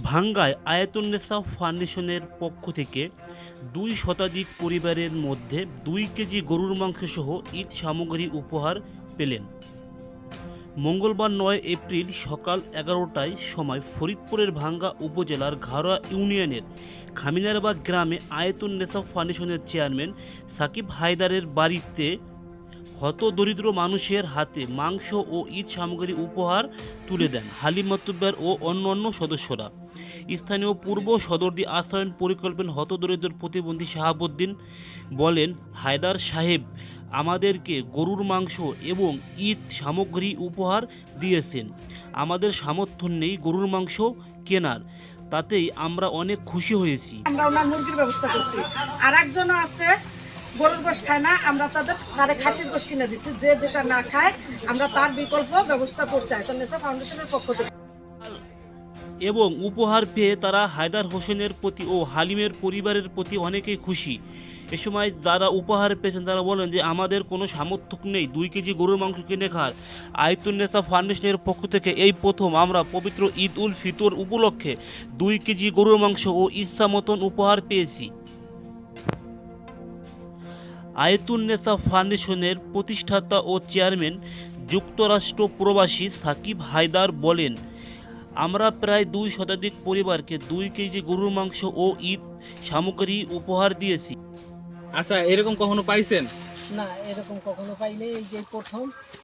ভাঙ্গায় আয়াতুন্নেসা ফাউন্ডেশনের পক্ষ থেকে ২ শতাধিক পরিবারের মধ্যে ২ কেজি গরুর মাংসসহ ঈদ সামগ্রী উপহার পেলেন। মঙ্গলবার ৯ এপ্রিল সকাল ১১টায় সময় ফরিদপুরের ভাঙ্গা উপজেলার ঘাড়া ইউনিয়নের খামিনারবাগ গ্রামে আয়াতুন্নেসা ফাউন্ডেশনের চেয়ারম্যান সাকিব হায়দারের বাড়িতে হতদরিদ্র মানুষের হাতে মাংস ও ঈদ সামগ্রী উপহার তুলে দেন হালিম মাতুব্বর ও অন্যান্য সদস্যরা। স্থানীয় পূর্ব সদরদি আশ্রয়ণ পরিকল্পনা হতদরিদ্র প্রতিবন্ধী শাহাবুদ্দিন বলেন, হায়দার সাহেব আমাদেরকে গরুর মাংস এবং ঈদ সামগ্রী উপহার দিয়েছেন। আমাদের সামর্থ্য নেই গরুর মাংস কেনার, তাতেই আমরা অনেক খুশি হয়েছি। আমরা ওনার মুরগির ব্যবস্থা করছি, আর একজনও আছে গরুর গোশ খায় না, আমরা তারে খাসির গোশ কিনে দিচ্ছি। যে যেটা না খায় আমরা তার বিকল্প ব্যবস্থা করছি আয়াতুন্নেসা ফাউন্ডেশনের পক্ষ থেকে। এবং উপহার পেয়ে তারা হায়দার হোসেনের প্রতি ও হালিমের পরিবারের প্রতি অনেকেই খুশি। এ সময় যারা উপহার পেয়েছেন তারা বলেন যে আমাদের কোনো সামর্থ্য নেই ২ কেজি গরুর মাংস কিনে খাওয়ার। আয়াতুন্নেসা ফাউন্ডেশনের পক্ষ থেকে এই প্রথম আমরা পবিত্র ঈদ উল ফিতর উপলক্ষে ২ কেজি গরুর মাংস ও ইচ্ছা মতন উপহার পেয়েছি। আয়াতুন্নেসা ফাউন্ডেশনের প্রতিষ্ঠাতা ও চেয়ারম্যান যুক্তরাষ্ট্র প্রবাসী সাকিব হায়দার বলেন, আমরা প্রায় ২ শতাধিক পরিবারকে ২ কেজি গরুর মাংস ও ঈদ সামগ্রী উপহার দিয়েছি। আচ্ছা, এরকম কখনো পাইছেন? না, এরকম কখনো পাইনি, এই যে প্রথম।